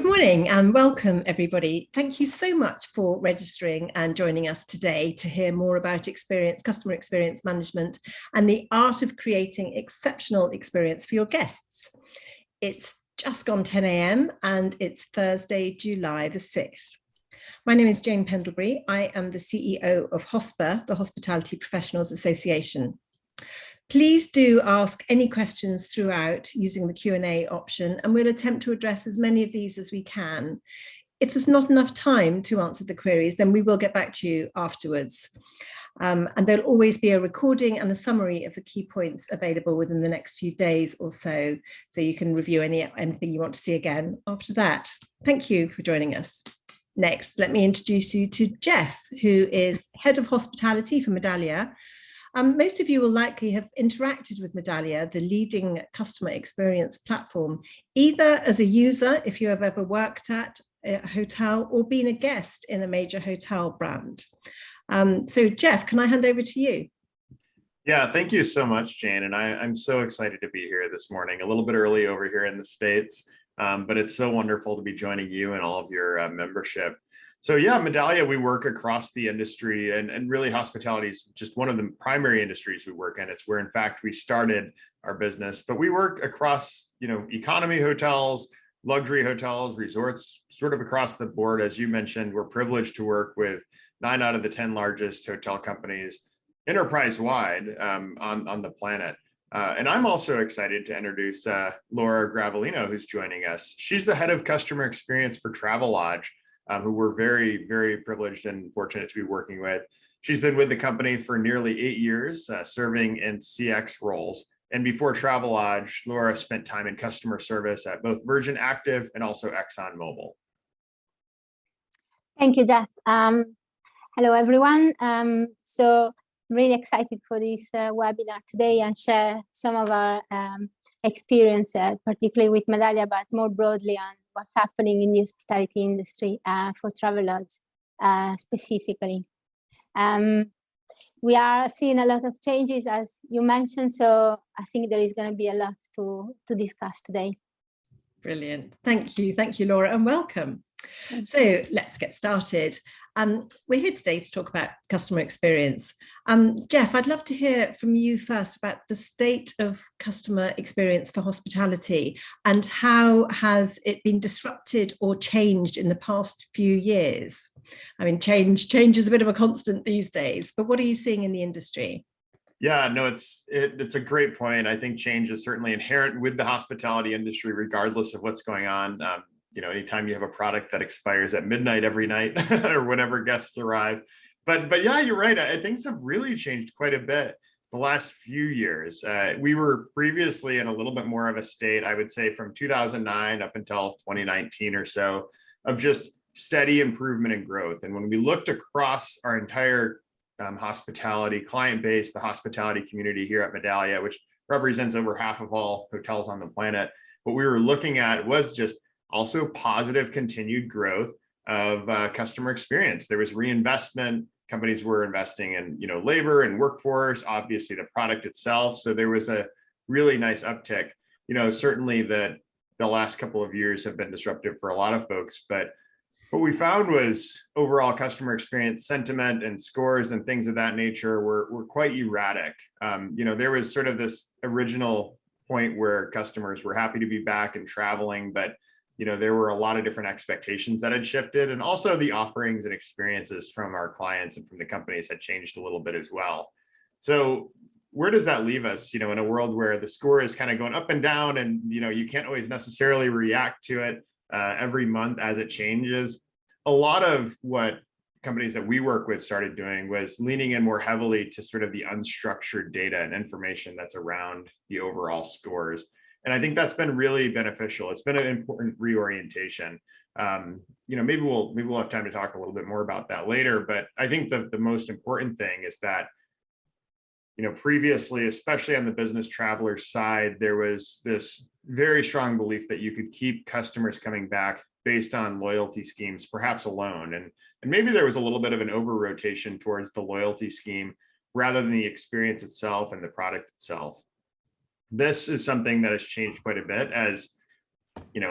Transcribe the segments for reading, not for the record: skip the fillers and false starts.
Good morning and welcome, everybody. Thank you so much for registering and joining us today to hear more about customer experience management and the art of creating exceptional experience for your guests. It's just gone 10 a.m. and it's Thursday, July the 6th. My name is Jane Pendlebury. I am the CEO of HOSPA, the Hospitality Professionals Association. Please do ask any questions throughout using the Q&A option, and we'll attempt to address as many of these as we can. If there's not enough time to answer the queries, then we will get back to you afterwards. And there'll always be a recording and a summary of the key points available within the next few days or so you can review anything you want to see again after that. Thank you for joining us. Next, let me introduce you to Geoff, who is Head of Hospitality for Medallia. Most of you will likely have interacted with Medallia, the leading customer experience platform, either as a user, if you have ever worked at a hotel, or been a guest in a major hotel brand. So Geoff, can I hand over to you? Yeah, thank you so much, Jane. And I'm so excited to be here this morning, a little bit early over here in the States, but it's so wonderful to be joining you and all of your membership. So yeah, Medallia, we work across the industry, and really hospitality is just one of the primary industries we work in. It's where, in fact, we started our business, but we work across, economy hotels, luxury hotels, resorts, sort of across the board. As you mentioned, we're privileged to work with 9 out of the 10 largest hotel companies enterprise-wide on the planet. And I'm also excited to introduce Laura Gravellino, who's joining us. She's the head of customer experience for Travelodge, who we're very, very privileged and fortunate to be working with. She's been with the company for nearly 8 years, serving in CX roles. And before Travelodge, Laura spent time in customer service at both Virgin Active and also ExxonMobil. Thank you, Geoff. Hello, everyone. So really excited for this webinar today and share some of our experience, particularly with Medallia, but more broadly on what's happening in the hospitality industry for Travelodge specifically. We are seeing a lot of changes, as you mentioned, so I think there is going to be a lot to discuss today. Brilliant. Thank you, Laura, and welcome. So let's get started. We're here today to talk about customer experience. Geoff, I'd love to hear from you first about the state of customer experience for hospitality and how has it been disrupted or changed in the past few years? I mean, change is a bit of a constant these days, but what are you seeing in the industry? Yeah, no, it's a great point. I think change is certainly inherent with the hospitality industry, regardless of what's going on. Anytime you have a product that expires at midnight every night or whenever guests arrive. But yeah, you're right. Things have really changed quite a bit the last few years. We were previously in a little bit more of a state, I would say from 2009 up until 2019 or so, of just steady improvement and growth. And when we looked across our entire hospitality client base, the hospitality community here at Medallia, which represents over half of all hotels on the planet, what we were looking at was just also positive continued growth of customer experience. There was reinvestment. Companies were investing in labor and workforce, obviously the product itself. So there was a really nice uptick. Certainly the last couple of years have been disruptive for a lot of folks, but what we found was overall customer experience sentiment and scores and things of that nature were quite erratic. There was sort of this original point where customers were happy to be back and traveling, but there were a lot of different expectations that had shifted, and also the offerings and experiences from our clients and from the companies had changed a little bit as well. So where does that leave us, in a world where the score is kind of going up and down, and you can't always necessarily react to it every month as it changes? A lot of what companies that we work with started doing was leaning in more heavily to sort of the unstructured data and information that's around the overall scores. And I think that's been really beneficial. It's been an important reorientation. Maybe we'll have time to talk a little bit more about that later. But I think the most important thing is that, previously, especially on the business traveler side, there was this very strong belief that you could keep customers coming back based on loyalty schemes, perhaps alone. And maybe there was a little bit of an over-rotation towards the loyalty scheme rather than the experience itself and the product itself. This is something that has changed quite a bit as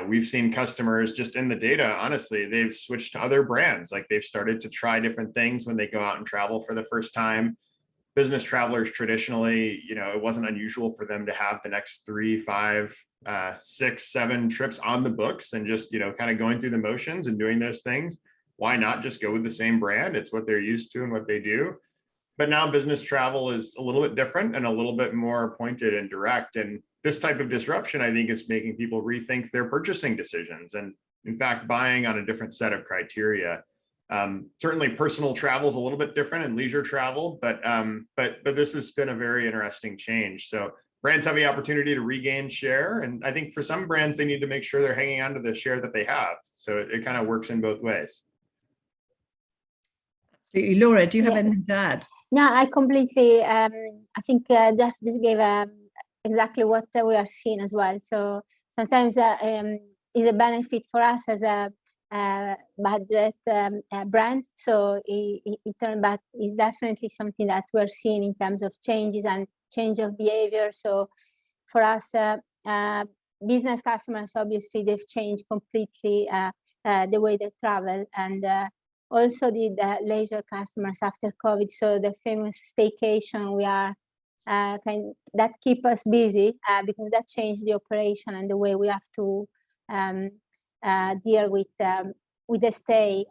we've seen customers just in the data, honestly, they've switched to other brands. Like they've started to try different things when they go out and travel for the first time. Business travelers traditionally, it wasn't unusual for them to have the next 3, 5, 6, 7 trips on the books and just, kind of going through the motions and doing those things. Why not just go with the same brand? It's what they're used to and what they do. But now business travel is a little bit different and a little bit more pointed and direct. And this type of disruption, I think, is making people rethink their purchasing decisions and, in fact, buying on a different set of criteria. Certainly personal travel is a little bit different and leisure travel, but this has been a very interesting change. So brands have the opportunity to regain share. And I think for some brands, they need to make sure they're hanging on to the share that they have. So it kind of works in both ways. Absolutely. Laura, do you have anything to add? No, I completely, I think Geoff just gave exactly what we are seeing as well. So sometimes is a benefit for us as a budget brand. So but it's definitely something that we're seeing in terms of changes and change of behavior. So for us, business customers, obviously, they've changed completely the way they travel, and also the leisure customers after COVID. So the famous staycation, we are that keep us busy because that changed the operation and the way we have to deal with the stay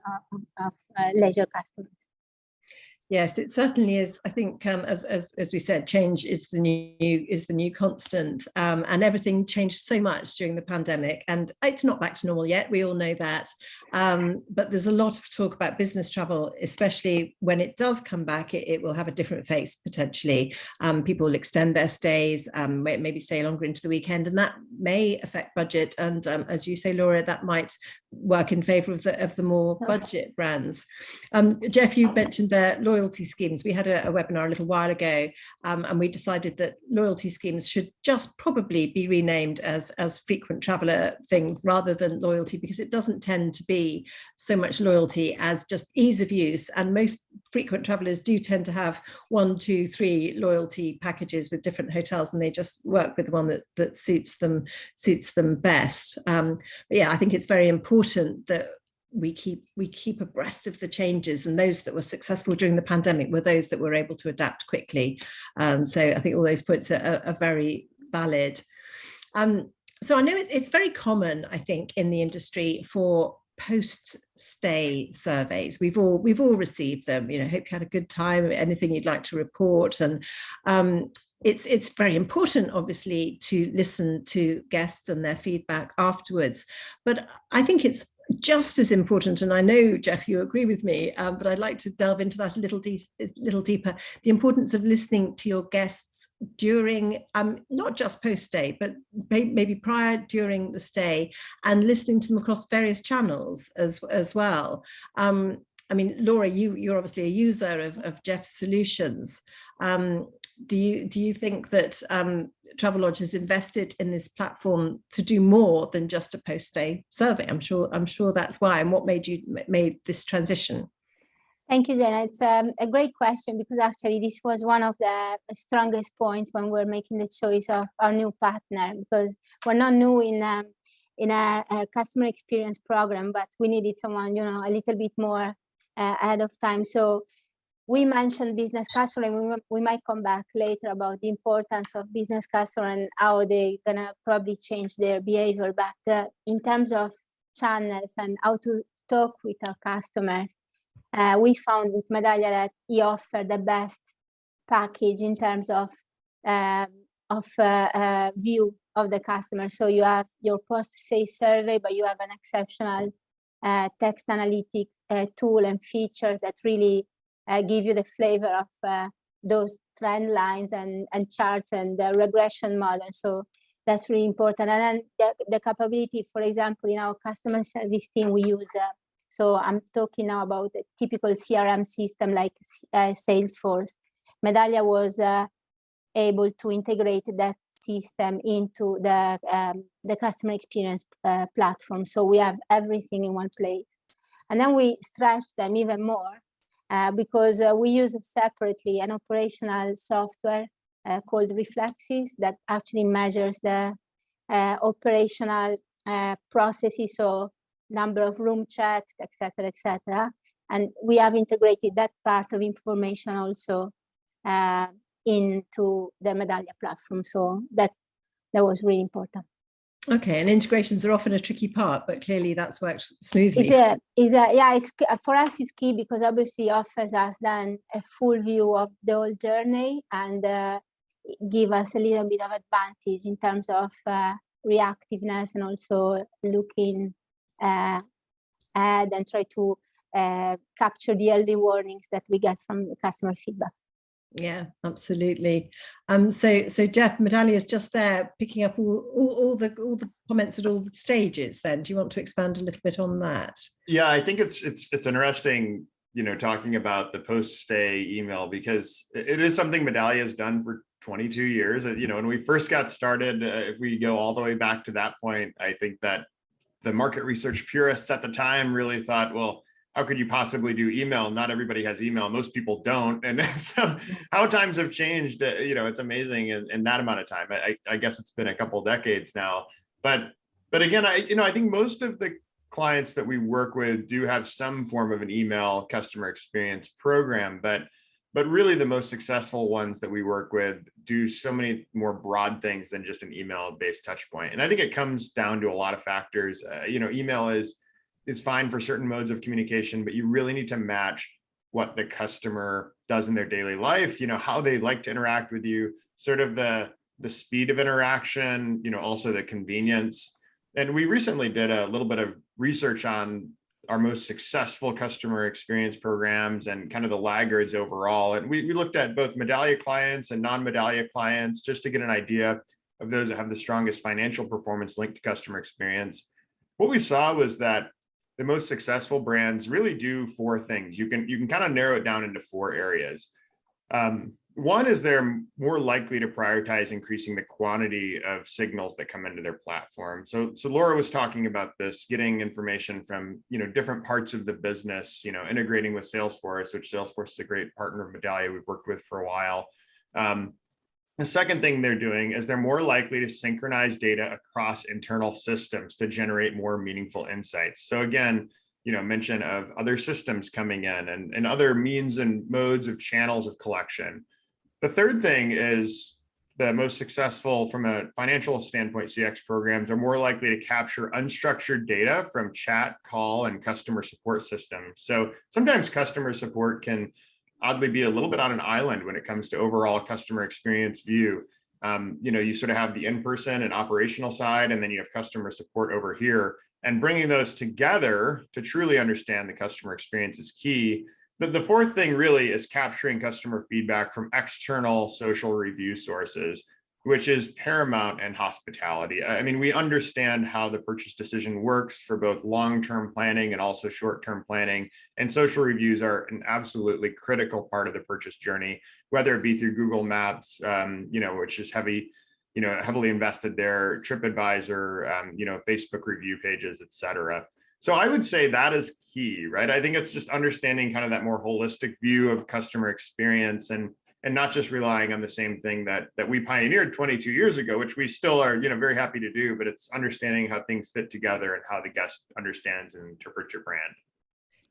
of leisure customers. Yes, it certainly is. I think, as we said, change is the new constant, and everything changed so much during the pandemic. And it's not back to normal yet. We all know that. But there's a lot of talk about business travel, especially when it does come back. It will have a different face potentially. People will extend their stays, maybe stay longer into the weekend, and that may affect budget. And as you say, Laura, that might work in favour of the more budget brands. Geoff, you mentioned the loyalty schemes. We had a webinar a little while ago, and we decided that loyalty schemes should just probably be renamed as frequent traveller things rather than loyalty, because it doesn't tend to be so much loyalty as just ease of use. And most frequent travellers do tend to have 1, 2, 3 loyalty packages with different hotels, and they just work with the one that suits them best. But yeah, I think it's very important that we keep abreast of the changes, and those that were successful during the pandemic were those that were able to adapt quickly. So I think all those points are very valid. So I know it's very common, I think, in the industry for post-stay surveys. We've all received them. Hope you had a good time, anything you'd like to report. And it's very important, obviously, to listen to guests and their feedback afterwards. But I think it's just as important, and I know, Geoff, you agree with me, but I'd like to delve into that a little deeper, the importance of listening to your guests during, not just post-stay, but maybe prior, during the stay, and listening to them across various channels as well. I mean, Laura, you're obviously a user of Geoff's solutions. Do you think that Travelodge has invested in this platform to do more than just a post-stay survey? I'm sure that's why. And what made this transition? Thank you, Jenna. It's a great question, because actually this was one of the strongest points when we're making the choice of our new partner, because we're not new in a customer experience program, but we needed someone, a little bit more ahead of time. So we mentioned business customer, and we might come back later about the importance of business customer and how they're gonna probably change their behavior. But in terms of channels and how to talk with our customers, we found with Medaglia that he offered the best package in terms of view of the customer. So you have your post-stay survey, but you have an exceptional text analytic tool and features that really give you the flavor of those trend lines and charts and the regression model. So that's really important. And then the capability, for example, in our customer service team, we use, so I'm talking now about a typical CRM system like Salesforce. Medaglia was able to integrate that system into the customer experience platform. So we have everything in one place. And then we stretch them even more because we use separately an operational software called Reflexes that actually measures the operational processes, so number of room checked, etc., etc. And we have integrated that part of information also into the Medallia platform. So that was really important. Okay, and integrations are often a tricky part, but clearly that's worked smoothly. Yeah, it's for us it's key because obviously it offers us then a full view of the whole journey and give us a little bit of advantage in terms of reactiveness and also looking ahead and try to capture the early warnings that we get from the customer feedback. Yeah, absolutely. So Geoff, Medallia is just there picking up all the comments at all the stages. Then, do you want to expand a little bit on that? Yeah, I think it's interesting, talking about the post-stay email, because it is something Medallia has done for 22 years. When we first got started, if we go all the way back to that point, I think that the market research purists at the time really thought, well, how could you possibly do email? Not everybody has email. Most people don't. And so how times have changed, it's amazing in that amount of time. I guess it's been a couple of decades now. But again, I think most of the clients that we work with do have some form of an email customer experience program, but really the most successful ones that we work with do so many more broad things than just an email-based touch point. And I think it comes down to a lot of factors. Email is fine for certain modes of communication, but you really need to match what the customer does in their daily life, how they like to interact with you, sort of the speed of interaction, also the convenience. And we recently did a little bit of research on our most successful customer experience programs and kind of the laggards overall. And we looked at both Medallia clients and non-Medallia clients just to get an idea of those that have the strongest financial performance linked to customer experience. What we saw was that the most successful brands really do four things. You can kind of narrow it down into four areas. One is they're more likely to prioritize increasing the quantity of signals that come into their platform. So Laura was talking about this, getting information from different parts of the business, integrating with Salesforce, which Salesforce is a great partner of Medallia we've worked with for a while. The second thing they're doing is they're more likely to synchronize data across internal systems to generate more meaningful insights. So again, mention of other systems coming in and other means and modes of channels of collection. The third thing is the most successful from a financial standpoint, CX programs are more likely to capture unstructured data from chat, call, and customer support systems. So sometimes customer support can oddly be a little bit on an island when it comes to overall customer experience view. You sort of have the in-person and operational side, and then you have customer support over here. And bringing those together to truly understand the customer experience is key. The fourth thing really is capturing customer feedback from external social review sources, which is paramount in hospitality. I mean, we understand how the purchase decision works for both long-term planning and also short-term planning. And social reviews are an absolutely critical part of the purchase journey, whether it be through Google Maps, which is heavily invested there, TripAdvisor, Facebook review pages, et cetera. So I would say that is key, right? I think it's just understanding kind of that more holistic view of customer experience and not just relying on the same thing that we pioneered 22 years ago, which we still are, very happy to do, but it's understanding how things fit together and how the guest understands and interprets your brand.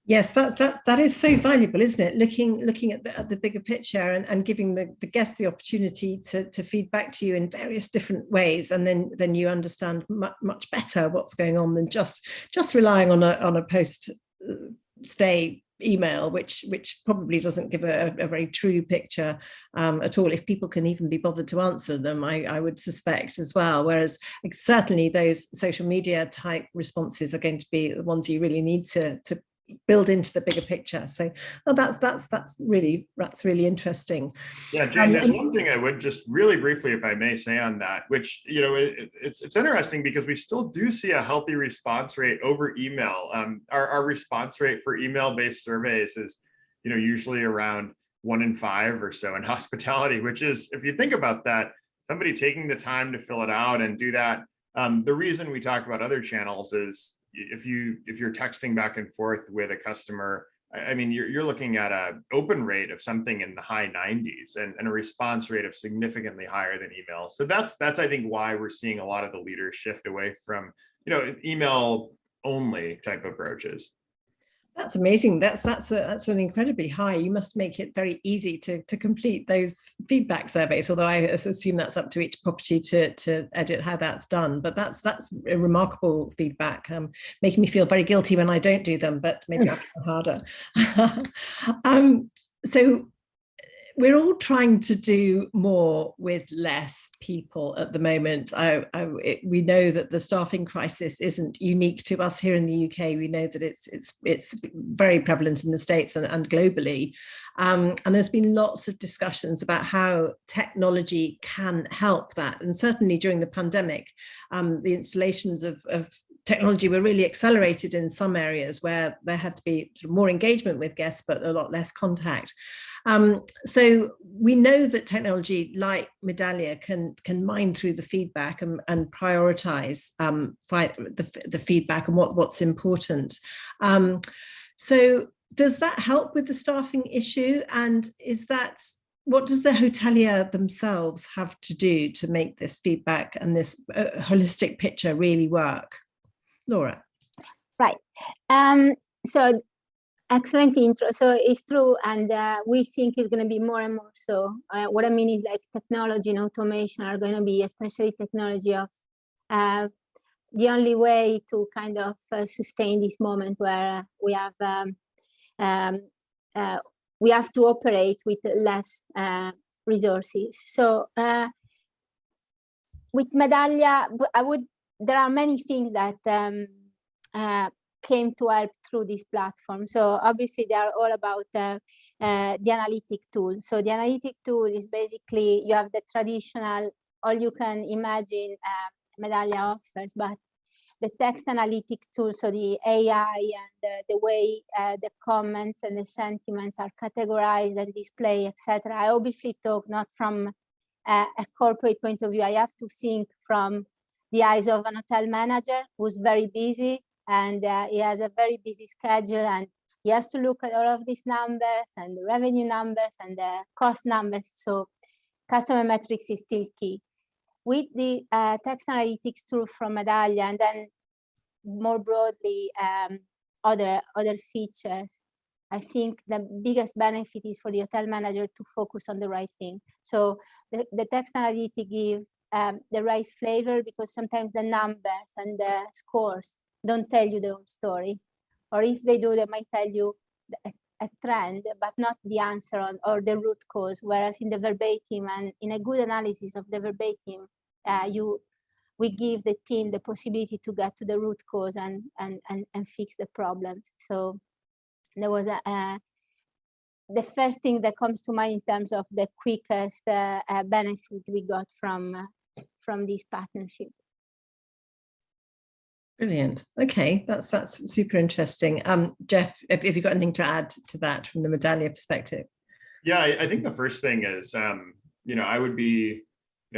Yes, that is so valuable, isn't it? Looking at the bigger picture and giving the guest the opportunity to feed back to you in various different ways, and then you understand much better what's going on than just relying on a post stay email, which probably doesn't give a very true picture at all, if people can even be bothered to answer them, I would suspect as well. Whereas certainly those social media type responses are going to be the ones you really need to build into the bigger picture. So that's really interesting. Yeah, Jane, there's one thing I would just really briefly, if I may say on that, which it's interesting because we still do see a healthy response rate over email. Our response rate for email-based surveys is usually around 1 in 5 or so in hospitality, which is, if you think about that, somebody taking the time to fill it out and do that. The reason we talk about other channels is if you're texting back and forth with a customer, I mean, you're looking at an open rate of something in the high 90s and a response rate of significantly higher than email. So that's I think why we're seeing a lot of the leaders shift away from, you know, email only type approaches. That's amazing. That's an incredibly high. You must make it very easy to complete those feedback surveys. Although I assume that's up to each property to edit how that's done. But that's a remarkable feedback, making me feel very guilty when I don't do them. But maybe I'll try harder. So we're all trying to do more with less people at the moment. We know that the staffing crisis isn't unique to us here in the UK. We know that it's very prevalent in the States and globally. And there's been lots of discussions about how technology can help that. And certainly during the pandemic, the installations of technology were really accelerated in some areas where there had to be sort of more engagement with guests, but a lot less contact. So we know that technology like Medallia can mine through the feedback and prioritize the feedback and what's important. So does that help with the staffing issue? And what does the hotelier themselves have to do to make this feedback and this holistic picture really work? Laura. Right. So excellent intro. So it's true, and we think it's going to be more and more so. What I mean is, like, technology and automation are going to be, especially technology, of the only way to kind of sustain this moment where we have to operate with less resources. So with Medallia, there are many things that came to help through this platform. So obviously they are all about the analytic tool. So the analytic tool is basically, you have the traditional, all you can imagine Medallia offers, but the text analytic tool, so the AI and the way the comments and the sentiments are categorized and displayed, etc. I obviously talk not from a corporate point of view. I have to think from the eyes of an hotel manager who's very busy, and he has a very busy schedule, and he has to look at all of these numbers and the revenue numbers and the cost numbers. So customer metrics is still key. With the text analytics tool from Medallia, and then more broadly other features, I think the biggest benefit is for the hotel manager to focus on the right thing. So the text analytics give the right flavor, because sometimes the numbers and the scores don't tell you the whole story, or if they do, they might tell you a trend, but not the answer or the root cause. Whereas in the verbatim, and in a good analysis of the verbatim, we give the team the possibility to get to the root cause and fix the problems. So there was the first thing that comes to mind in terms of the quickest benefit we got from this partnership. Brilliant. Okay, that's super interesting. Geoff, have you got anything to add to that from the Medallia perspective? Yeah, I think the first thing is, I would be,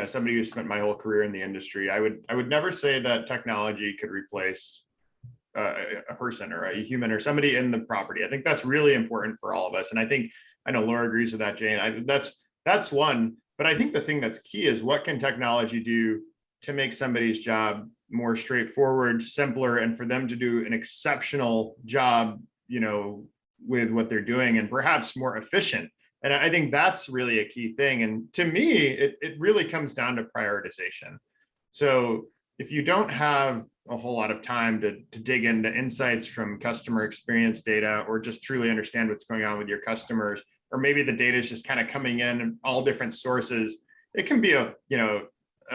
somebody who spent my whole career in the industry. I would never say that technology could replace a person or a human or somebody in the property. I think that's really important for all of us. And I know Laura agrees with that, Jane. That's one. But I think the thing that's key is, what can technology do to make somebody's job more straightforward, simpler, and for them to do an exceptional job, with what they're doing, and perhaps more efficient. And I think that's really a key thing. And to me, it really comes down to prioritization. So if you don't have a whole lot of time to dig into insights from customer experience data, or just truly understand what's going on with your customers, or maybe the data is just kind of coming in all different sources, it can be a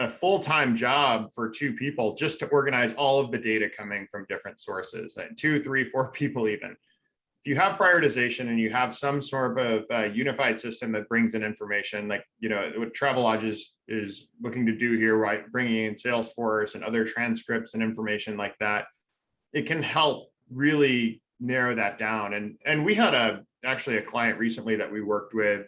full-time job for two people just to organize all of the data coming from different sources, like 2, 3, 4 people even. If you have prioritization and you have some sort of unified system that brings in information, like what Travelodge is looking to do here, right, bringing in Salesforce and other transcripts and information like that, it can help really narrow that down. And we had actually a client recently that we worked with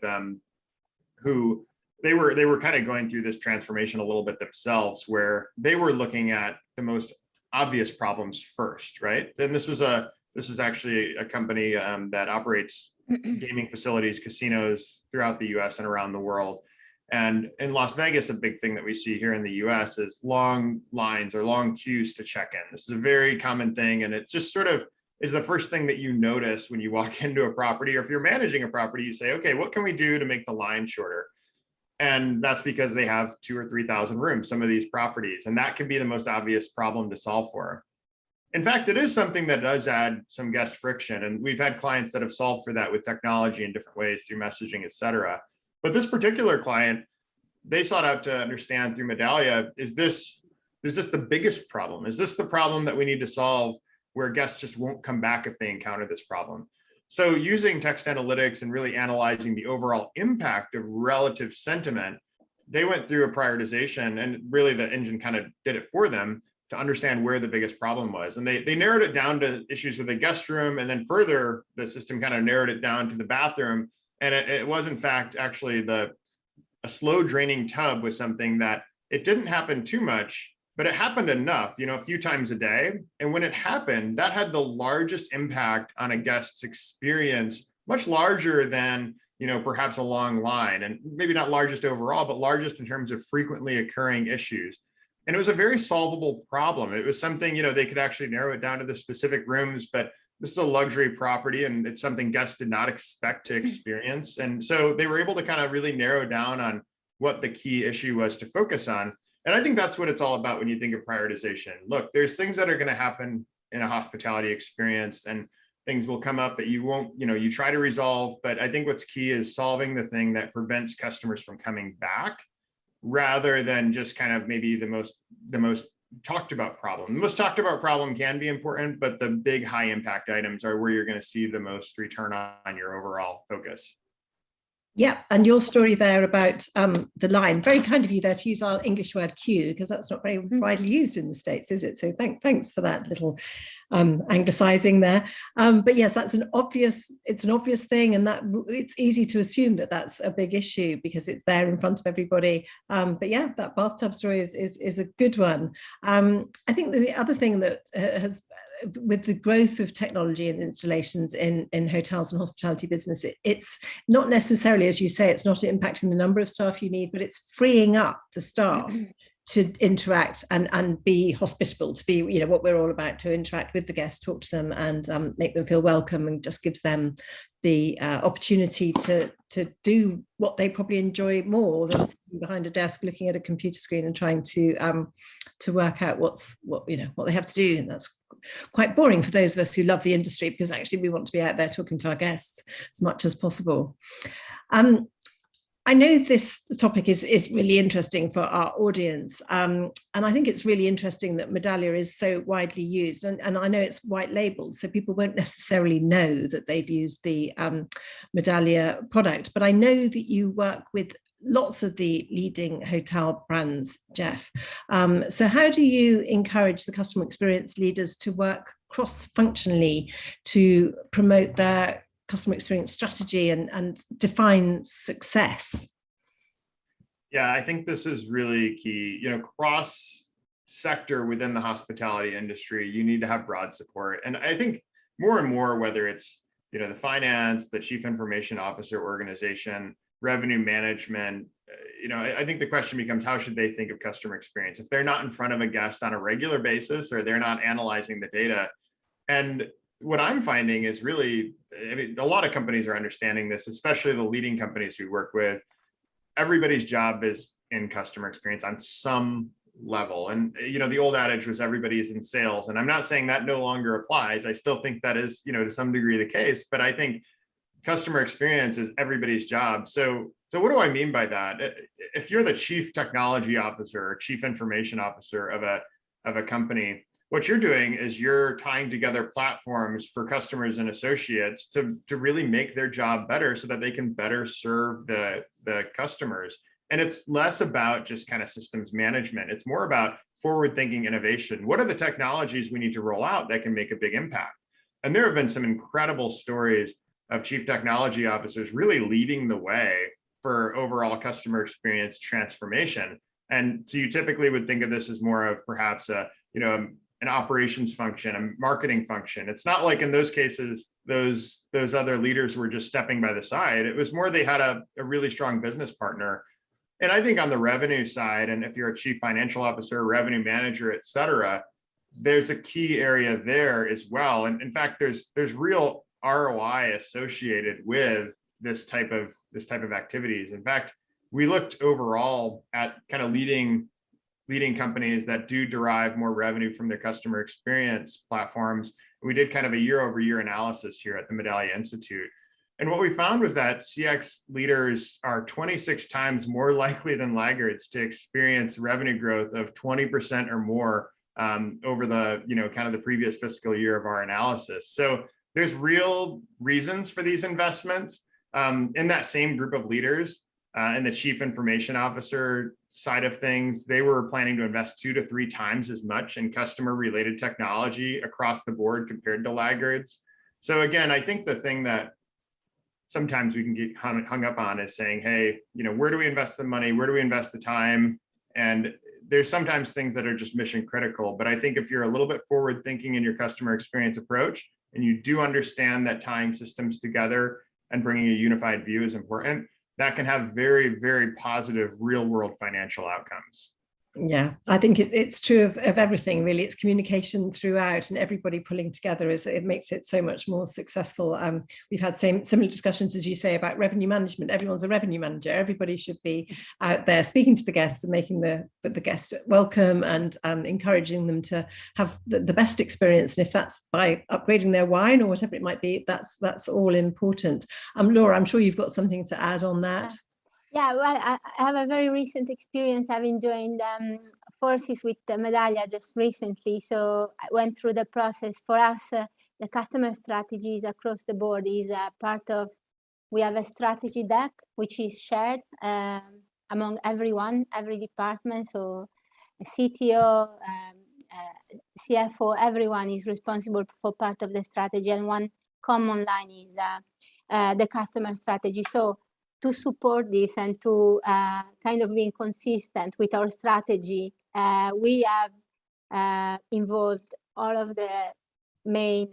who they were kind of going through this transformation a little bit themselves, where they were looking at the most obvious problems first, right? And this was a This is actually a company that operates gaming facilities, casinos throughout the US and around the world. And in Las Vegas, a big thing that we see here in the US is long lines or long queues to check in. This is a very common thing. And it just sort of is the first thing that you notice when you walk into a property, or if you're managing a property, you say, okay, what can we do to make the line shorter? And that's because they have 2,000 or 3,000 rooms, some of these properties, and that can be the most obvious problem to solve for. In fact, it is something that does add some guest friction. And we've had clients that have solved for that with technology in different ways through messaging, et cetera. But this particular client, they sought out to understand through Medallia, is this the biggest problem? Is this the problem that we need to solve where guests just won't come back if they encounter this problem? So using text analytics and really analyzing the overall impact of relative sentiment, they went through a prioritization, and really the engine kind of did it for them to understand where the biggest problem was. And they narrowed it down to issues with the guest room. And then further, the system kind of narrowed it down to the bathroom. And it was in fact actually a slow draining tub was something that it didn't happen too much, but it happened enough, a few times a day. And when it happened, that had the largest impact on a guest's experience, much larger than, perhaps a long line, and maybe not largest overall, but largest in terms of frequently occurring issues. And it was a very solvable problem. It was something, they could actually narrow it down to the specific rooms, but this is a luxury property and it's something guests did not expect to experience. And so they were able to kind of really narrow down on what the key issue was to focus on. And I think that's what it's all about when you think of prioritization. Look, there's things that are going to happen in a hospitality experience, and things will come up that you won't, you try to resolve. But I think what's key is solving the thing that prevents customers from coming back, rather than just kind of maybe the most talked about problem. The most talked about problem can be important, but the big high impact items are where you're going to see the most return on your overall focus. Yeah, and your story there about the line, very kind of you there to use our English word queue, because that's not very widely used in the States, is it? So thanks for that little anglicizing there. But yes, it's an obvious thing, and that it's easy to assume that that's a big issue because it's there in front of everybody. But yeah, that bathtub story is a good one. I think the other thing that has, with the growth of technology and installations in hotels and hospitality business, it's not necessarily, as you say, it's not impacting the number of staff you need, but it's freeing up the staff to interact and be hospitable, to be, what we're all about, to interact with the guests, talk to them and make them feel welcome, and just gives them the opportunity to do what they probably enjoy more than sitting behind a desk looking at a computer screen and trying to work out what they have to do. And that's quite boring for those of us who love the industry, because actually we want to be out there talking to our guests as much as possible. I know this topic is really interesting for our audience, and I think it's really interesting that Medallia is so widely used, and I know it's white labeled, so people won't necessarily know that they've used the Medallia product, but I know that you work with lots of the leading hotel brands, Geoff. So how do you encourage the customer experience leaders to work cross-functionally to promote their customer experience strategy and define success? Yeah, I think this is really key. Cross sector within the hospitality industry, you need to have broad support. And I think more and more, whether it's, the finance, the chief information officer organization, revenue management, I think the question becomes, how should they think of customer experience if they're not in front of a guest on a regular basis, or they're not analyzing the data? And what I'm finding is really, a lot of companies are understanding this, especially the leading companies we work with. Everybody's job is in customer experience on some level. And, the old adage was everybody is in sales. And I'm not saying that no longer applies. I still think that is, to some degree the case, but I think customer experience is everybody's job. So what do I mean by that? If you're the chief technology officer or chief information officer of a company, what you're doing is you're tying together platforms for customers and associates to really make their job better so that they can better serve the customers. And it's less about just kind of systems management. It's more about forward-thinking innovation. What are the technologies we need to roll out that can make a big impact? And there have been some incredible stories of chief technology officers really leading the way for overall customer experience transformation. And so you typically would think of this as more of perhaps a an operations function, a marketing function. It's not like in those cases, those other leaders were just stepping by the side. It was more they had a really strong business partner. And I think on the revenue side, and if you're a chief financial officer, revenue manager, et cetera, there's a key area there as well. And in fact, there's real ROI associated with this type of activities. In fact, we looked overall at kind of leading companies that do derive more revenue from their customer experience platforms. We did kind of a year-over-year analysis here at the Medallia Institute. And what we found was that CX leaders are 26 times more likely than laggards to experience revenue growth of 20% or more over the, kind of the previous fiscal year of our analysis. So there's real reasons for these investments. In that same group of leaders, and the chief information officer side of things, they were planning to invest 2 to 3 times as much in customer related technology across the board compared to laggards. So again, I think the thing that sometimes we can get hung up on is saying, hey, where do we invest the money? Where do we invest the time? And there's sometimes things that are just mission critical. But I think if you're a little bit forward thinking in your customer experience approach, and you do understand that tying systems together and bringing a unified view is important, that can have very, very positive real world financial outcomes. Yeah, I think it's true of everything, really. It's communication throughout, and everybody pulling together it makes it so much more successful. We've had similar discussions, as you say, about revenue management. Everyone's a revenue manager. Everybody should be out there speaking to the guests and making the guests welcome and encouraging them to have the best experience. And if that's by upgrading their wine or whatever it might be, that's all important. Laura, I'm sure you've got something to add on that. Yeah, well, I have a very recent experience having joined forces with Medallia just recently. So I went through the process. For us, the customer strategies across the board is a part of, we have a strategy deck, which is shared among everyone, every department. So a CTO, CFO, everyone is responsible for part of the strategy. And one common line is the customer strategy. So to support this and to kind of being consistent with our strategy, we have involved all of the main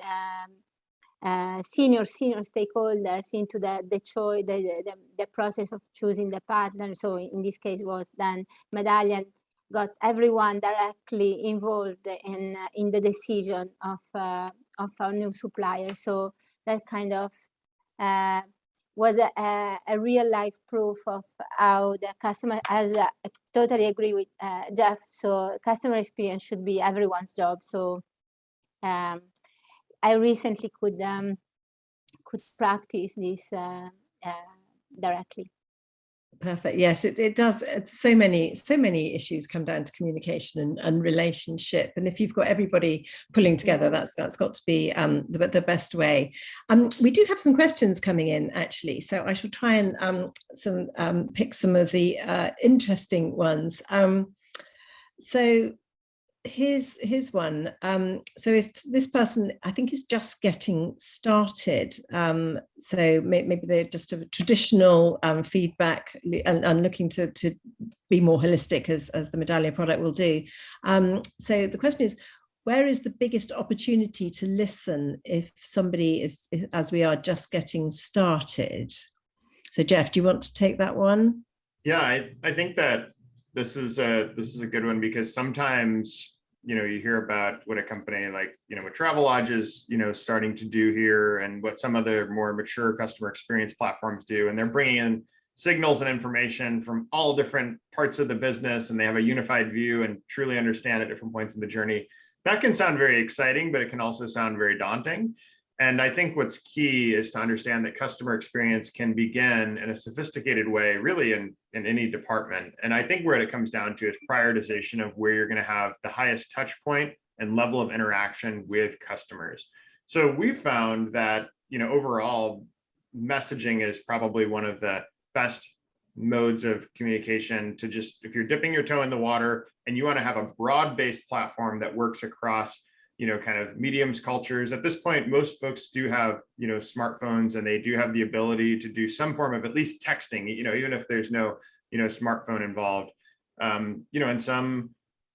senior stakeholders into the process of choosing the partner. So in this case was then Medallia got everyone directly involved in the decision of our new supplier. So that kind of was a real life proof of how the customer, I totally agree with Geoff. So customer experience should be everyone's job. So I recently could practice this directly. Perfect. Yes, it does. So many issues come down to communication and relationship. And if you've got everybody pulling together, that's got to be the best way. We do have some questions coming in, actually. So I shall try and pick some of the interesting ones. So here's one. So if this person, I think, is just getting started, so maybe they're just a traditional feedback and looking to be more holistic, as the Medallia product will do. So the question is, where is the biggest opportunity to listen if somebody is, as we are, just getting started? So Geoff, do you want to take that one? Yeah, I think that this is a good one, because sometimes you hear about what a company like what Travelodge is starting to do here, and what some other more mature customer experience platforms do, and they're bringing in signals and information from all different parts of the business, and they have a unified view and truly understand at different points in the journey. That can sound very exciting, but it can also sound very daunting. And I think what's key is to understand that customer experience can begin in a sophisticated way, really in any department. And I think where it comes down to is prioritization of where you're going to have the highest touch point and level of interaction with customers. So we've found that, overall messaging is probably one of the best modes of communication to just, if you're dipping your toe in the water and you want to have a broad-based platform that works across kind of mediums, cultures. At this point, most folks do have, smartphones, and they do have the ability to do some form of at least texting, even if there's no, smartphone involved. And some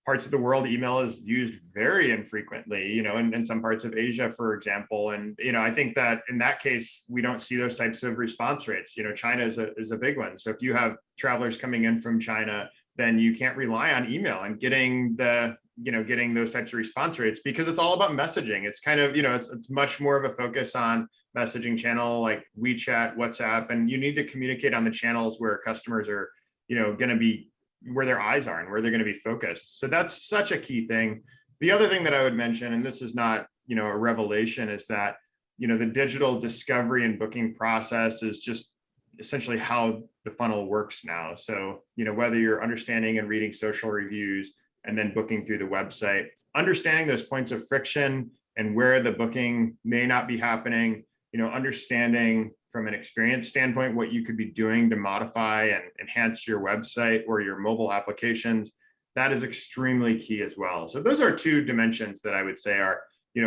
parts of the world, email is used very infrequently, in some parts of Asia, for example. And, I think that in that case, we don't see those types of response rates. China is a big one. So if you have travelers coming in from China, then you can't rely on email and getting those types of response rates, because it's all about messaging. It's kind of, it's much more of a focus on messaging channel like WeChat, WhatsApp, and you need to communicate on the channels where customers are, going to be, where their eyes are and where they're going to be focused. So that's such a key thing. The other thing that I would mention, and this is not, a revelation, is that, the digital discovery and booking process is just essentially how the funnel works now. So, whether you're understanding and reading social reviews and then booking through the website, understanding those points of friction and where the booking may not be happening, understanding from an experience standpoint what you could be doing to modify and enhance your website or your mobile applications, that is extremely key as well. So those are two dimensions that I would say are,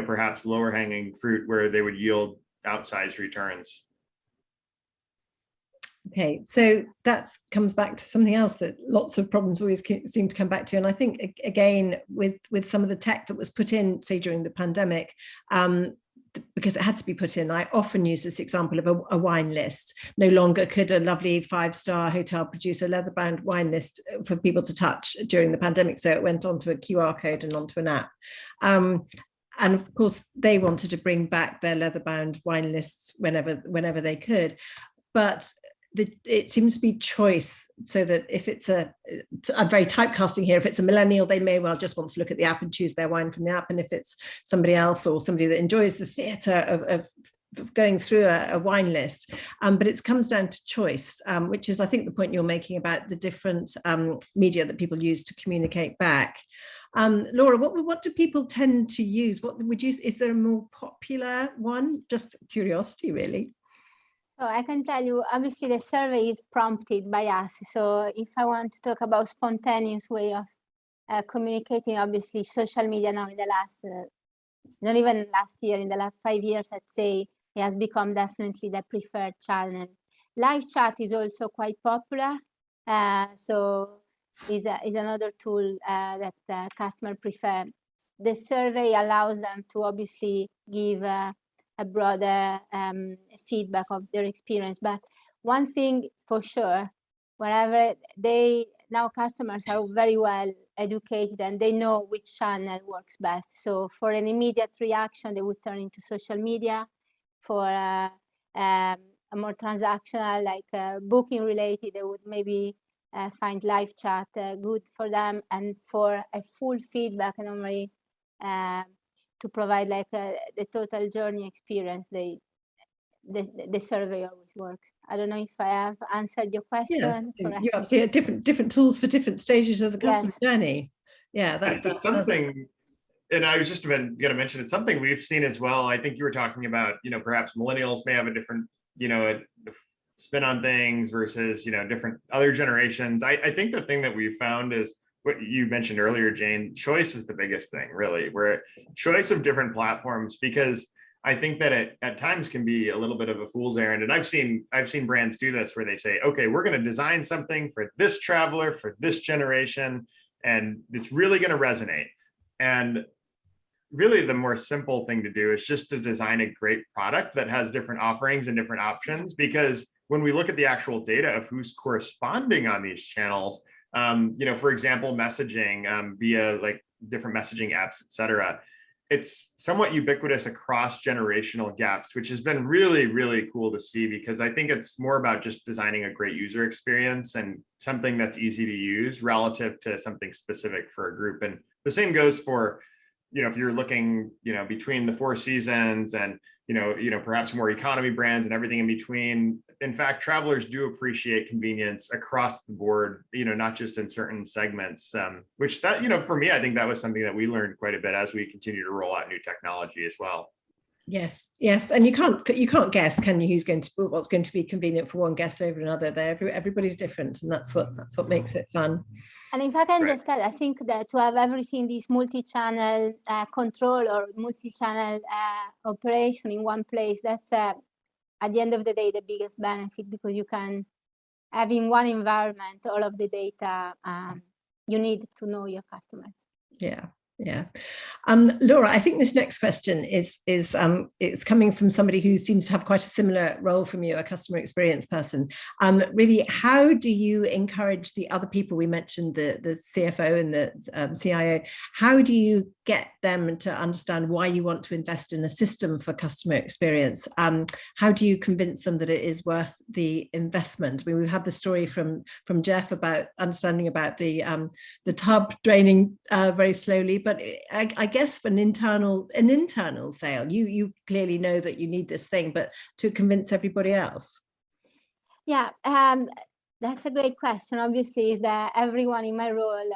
perhaps lower hanging fruit where they would yield outsized returns. Okay, so that comes back to something else that lots of problems always seem to come back to. And I think, again, with some of the tech that was put in, say, during the pandemic, because it had to be put in, I often use this example of a wine list. No longer could a lovely 5-star hotel produce a leather-bound wine list for people to touch during the pandemic. So it went onto a QR code and onto an app. And of course, they wanted to bring back their leather-bound wine lists whenever they could. But it seems to be choice, so that if it's I'm very typecasting here, if it's a millennial, they may well just want to look at the app and choose their wine from the app. And if it's somebody else or somebody that enjoys the theatre of going through a wine list, but it comes down to choice, which is, I think, the point you're making about the different media that people use to communicate back. Laura, what do people tend to use? What would you? Is there a more popular one? Just curiosity, really. So I can tell you, obviously, the survey is prompted by us. So if I want to talk about spontaneous way of communicating, obviously, social media now in the last, not even last year, in the last 5 years, I'd say it has become definitely the preferred channel. Live chat is also quite popular. So is another tool that customers prefer. The survey allows them to obviously give a broader feedback of their experience. But one thing for sure, whenever now customers are very well educated and they know which channel works best. So for an immediate reaction, they would turn into social media. For a more transactional, like booking related, they would maybe find live chat good for them. And for a full feedback, normally to provide like the total journey experience, the survey always works. I don't know if I have answered your question. Yeah, you absolutely have different tools for different stages of the customer journey. Yeah, that's something. And I was just going to mention, it's something we've seen as well. I think you were talking about, perhaps millennials may have a different, a spin on things versus, different other generations. I think the thing that we've found is what you mentioned earlier, Jane. Choice is the biggest thing, really. Where choice of different platforms, because I think that it at times can be a little bit of a fool's errand. And I've seen brands do this where they say, okay, we're going to design something for this traveler, for this generation, and it's really going to resonate. And really the more simple thing to do is just to design a great product that has different offerings and different options. Because when we look at the actual data of who's corresponding on these channels, for example, messaging via like different messaging apps, et cetera, it's somewhat ubiquitous across generational gaps, which has been really, really cool to see, because I think it's more about just designing a great user experience and something that's easy to use relative to something specific for a group. And the same goes for, if you're looking, between the Four Seasons and, perhaps more economy brands and everything in between. In fact, travelers do appreciate convenience across the board, not just in certain segments, which that, for me, I think that was something that we learned quite a bit as we continue to roll out new technology as well. Yes. And you can't guess, can you, what's going to be convenient for one guest over another. Everybody's different, and that's what makes it fun. And if I can just tell, I think that to have everything, this multi-channel control or multi-channel operation in one place, that's at the end of the day the biggest benefit, because you can have in one environment all of the data you need to know your customers. Yeah. Yeah. Laura, I think this next question is it's coming from somebody who seems to have quite a similar role from you, a customer experience person. Really, how do you encourage the other people? We mentioned the CFO and the CIO. How do you get them to understand why you want to invest in a system for customer experience? How do you convince them that it is worth the investment? I mean, we've had the story from Geoff about understanding about the tub draining very slowly. But I guess for an internal sale, you clearly know that you need this thing, but to convince everybody else. Yeah, that's a great question. Obviously, is that everyone in my role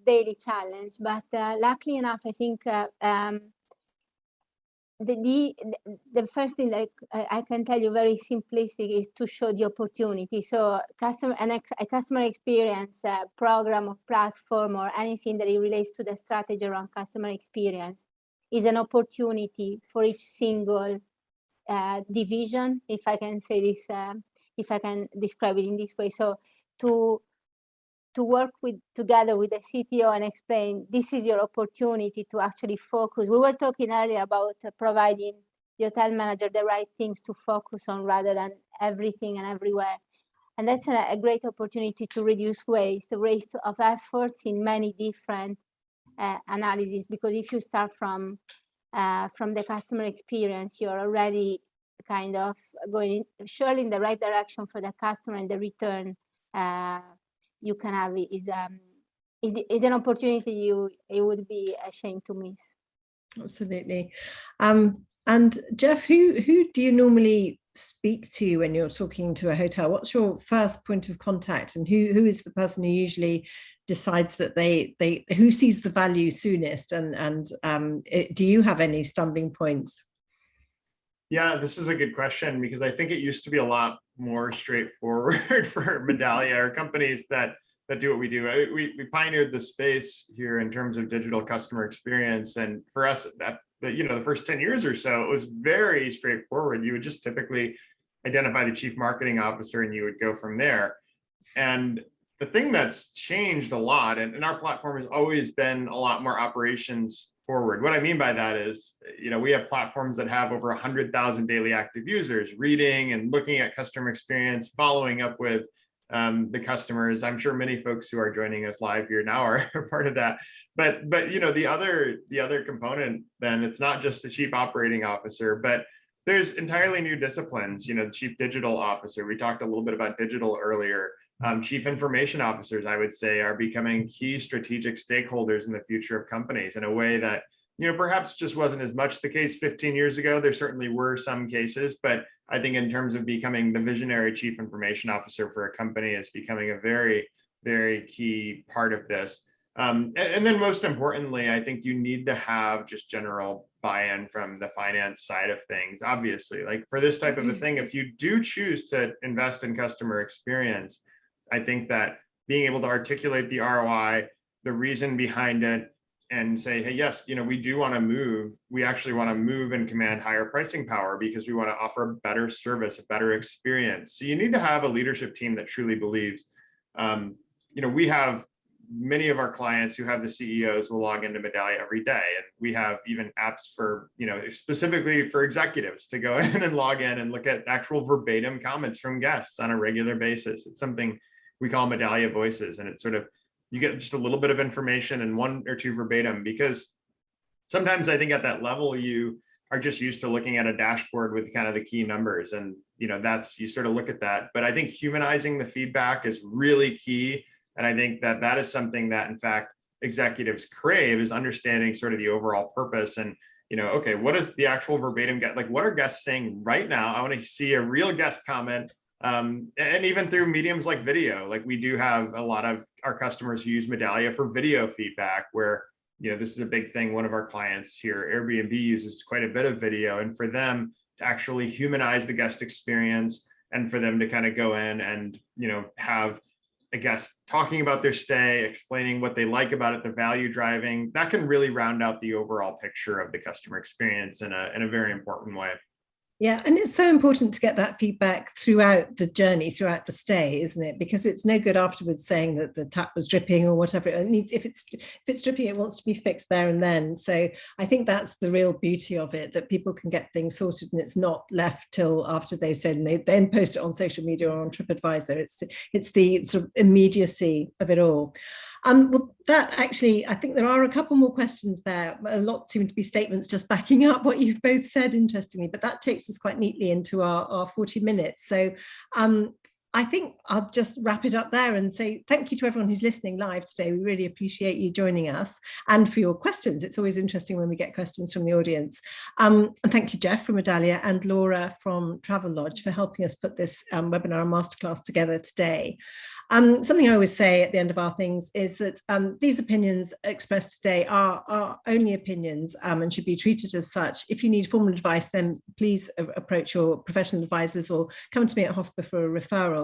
daily challenge. But luckily enough, I think the first thing that I can tell you very simplistic is to show the opportunity. So a customer experience program or platform or anything that it relates to the strategy around customer experience is an opportunity for each single division, if I can say this, if I can describe it in this way. So to work together with the CTO and explain, this is your opportunity to actually focus. We were talking earlier about providing the hotel manager the right things to focus on rather than everything and everywhere. And that's a great opportunity to reduce waste of efforts in many different analyses, because if you start from the customer experience, you're already kind of going surely in the right direction for the customer, and the return you can have is an opportunity it would be a shame to miss. Absolutely. And Geoff, who do you normally speak to when you're talking to a hotel? What's your first point of contact, and who is the person who usually decides that who sees the value soonest, and do you have any stumbling points? Yeah, this is a good question, because I think it used to be a lot more straightforward for Medallia or companies that do what we do. We pioneered the space here in terms of digital customer experience, and for us, the first 10 years or so, it was very straightforward. You would just typically identify the chief marketing officer, and you would go from there. And the thing that's changed a lot, and our platform has always been a lot more operations forward. What I mean by that is, we have platforms that have over 100,000 daily active users reading and looking at customer experience, following up with the customers. I'm sure many folks who are joining us live here now are part of that. But the other component, then, it's not just the chief operating officer, but there's entirely new disciplines. The chief digital officer. We talked a little bit about digital earlier. Chief information officers, I would say, are becoming key strategic stakeholders in the future of companies in a way that, perhaps just wasn't as much the case 15 years ago. There certainly were some cases, but I think in terms of becoming the visionary chief information officer for a company is becoming a very, very key part of this. And then most importantly, I think you need to have just general buy-in from the finance side of things. Obviously, like for this type of a thing, if you do choose to invest in customer experience, I think that being able to articulate the ROI, the reason behind it, and say, hey, yes, we do want to move. We actually want to move and command higher pricing power because we want to offer a better service, a better experience. So you need to have a leadership team that truly believes. We have many of our clients who have the CEOs will log into Medallia every day, and we have even apps for, specifically for executives to go in and log in and look at actual verbatim comments from guests on a regular basis. It's something we call Medallia Voices, and it's sort of, you get just a little bit of information and one or two verbatim, because sometimes I think at that level, you are just used to looking at a dashboard with kind of the key numbers, and you sort of look at that. But I think humanizing the feedback is really key. And I think that is something that, in fact, executives crave, is understanding sort of the overall purpose. And, okay, what is the actual verbatim get? Like, what are guests saying right now? I want to see a real guest comment. And even through mediums like video, like we do have a lot of our customers who use Medallia for video feedback, where, this is a big thing. One of our clients here, Airbnb, uses quite a bit of video, and for them to actually humanize the guest experience, and for them to kind of go in and, have a guest talking about their stay, explaining what they like about it, the value driving, that can really round out the overall picture of the customer experience in a very important way. Yeah, and it's so important to get that feedback throughout the journey, throughout the stay, isn't it? Because it's no good afterwards saying that the tap was dripping or whatever. It needs, if it's dripping, it wants to be fixed there and then. So I think that's the real beauty of it, that people can get things sorted and it's not left till after they've said, and they then post it on social media or on TripAdvisor. It's the sort of immediacy of it all. Well, that actually, I think there are a couple more questions there. A lot seem to be statements just backing up what you've both said, interestingly, but that takes us quite neatly into our 40 minutes. So I think I'll just wrap it up there and say thank you to everyone who's listening live today. We really appreciate you joining us and for your questions. It's always interesting when we get questions from the audience. And thank you, Geoff from Medallia and Laura from Travelodge for helping us put this webinar and masterclass together today. Something I always say at the end of our things is that these opinions expressed today are only opinions and should be treated as such. If you need formal advice, then please approach your professional advisors or come to me at HOSPA for a referral.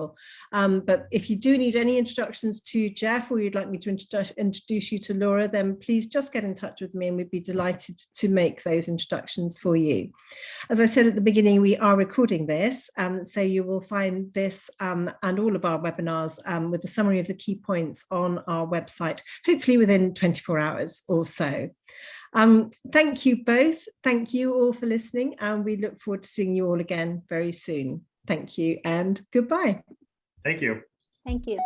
But if you do need any introductions to Geoff, or you'd like me to introduce you to Laura, then please just get in touch with me and we'd be delighted to make those introductions for you. As I said at the beginning, we are recording this, so you will find this and all of our webinars with a summary of the key points on our website, hopefully within 24 hours or so. Thank you both. Thank you all for listening, and we look forward to seeing you all again very soon. Thank you and goodbye. Thank you. Thank you.